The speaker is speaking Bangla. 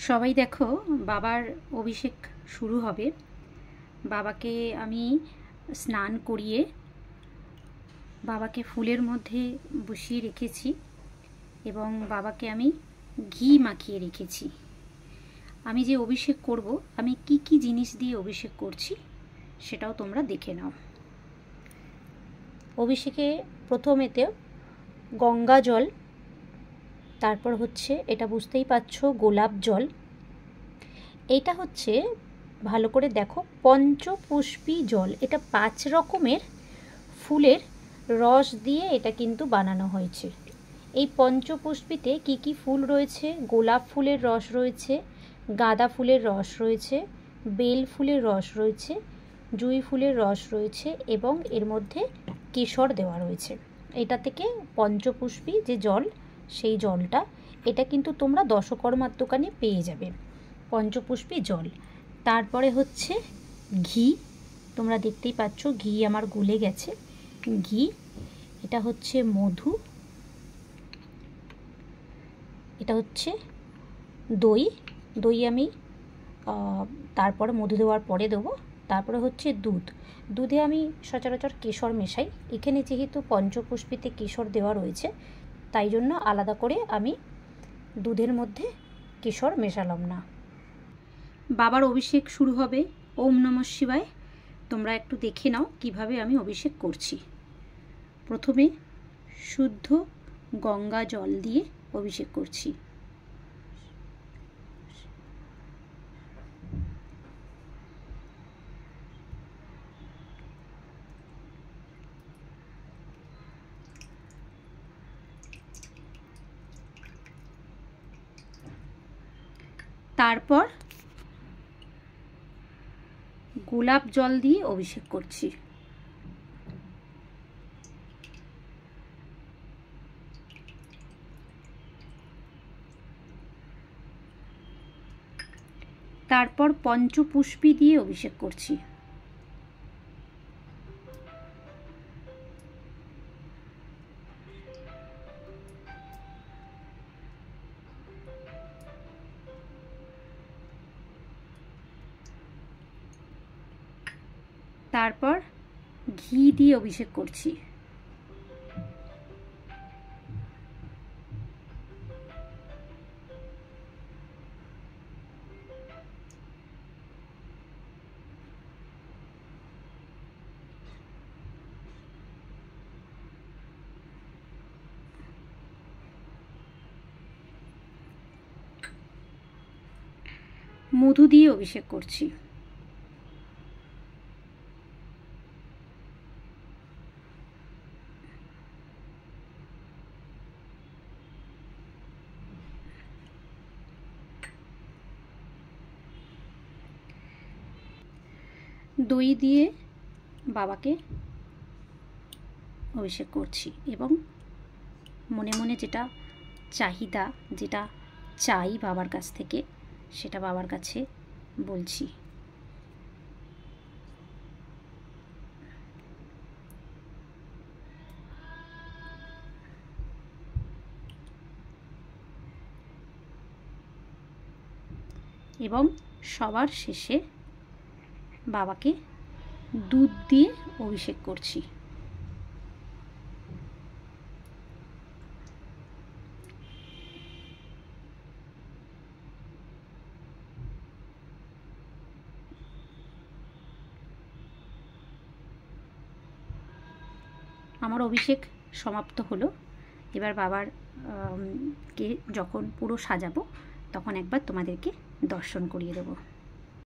সবাই দেখো, বাবার অভিষেক শুরু হবে। বাবাকে আমি স্নান করিয়ে বাবাকে ফুলের মধ্যে বসিয়ে রেখেছি এবং বাবাকে আমি ঘি মাখিয়ে রেখেছি। আমি যে অভিষেক করব, আমি কি কি জিনিস দিয়ে অভিষেক করছি সেটাও তোমরা দেখে নাও। অভিষেকে প্রথমেতে গঙ্গা জল, তারপর হচ্ছে এটা বুঝতেই পারছো গোলাপ জল, এইটা হচ্ছে ভালো করে দেখো পঞ্চপুষ্পী জল। এটা 5 রকমের ফুলের রস দিয়ে এটা কিন্তু বানানো হয়েছে। এই পঞ্চপুষ্পীতে কি কি ফুল রয়েছে? গোলাপ ফুলের রস রয়েছে, গাঁদা ফুলের রস রয়েছে, বেল ফুলের রস রয়েছে, জুঁই ফুলের রস রয়েছে এবং এর মধ্যে কেশর দেওয়া রয়েছে। এটা থেকে পঞ্চপুষ্পী যে জল, সেই জলটা, এটা কিন্তু তোমরা দশকর্মার দোকানে পেয়ে যাবে, পঞ্চপুষ্পী জল। তারপরে হচ্ছে ঘি, তোমরা দেখতেই পাচ্ছ ঘি আমার গলে গেছে, ঘি। এটা হচ্ছে মধু, এটা হচ্ছে দই, দই আমি তারপরে মধু দেওয়ার পরে দেবো। তারপরে হচ্ছে দুধ, দুধে আমি সচরাচর কেশর মেশাই। এখানে যেহেতু পঞ্চপুষ্পীতে কেশর দেওয়া রয়েছে, তাই জন্য আলাদা করে আমি দুধের মধ্যে কেশর মেশালাম না। বাবার অভিষেক শুরু হবে। ওম নমঃ শিবায়। তোমরা একটু দেখে নাও কিভাবে আমি অভিষেক করছি। প্রথমে শুদ্ধ গঙ্গা জল দিয়ে অভিষেক করছি। তারপর গোলাপ জল দিয়ে অভিষেক করছি। তারপর পঞ্চপুষ্পী দিয়ে অভিষেক করছি। তারপর ঘি দিয়ে অভিষেক করছি। মধু দিয়ে অভিষেক করছি। দই দিয়ে বাবাকে অভিষেক করছি এবং মনে মনে যেটা চাহিদা, যেটা চাই বাবার কাছ থেকে, সেটা বাবার কাছে বলছি। এবং সবার শেষে বাবাকে দুধ দিয়ে অভিষেক করছি। আমার অভিষেক সমাপ্ত হলো। এবার বাবার কে যখন পুরো সাজাবো, তখন একবার তোমাদেরকে দর্শন করিয়ে দেবো।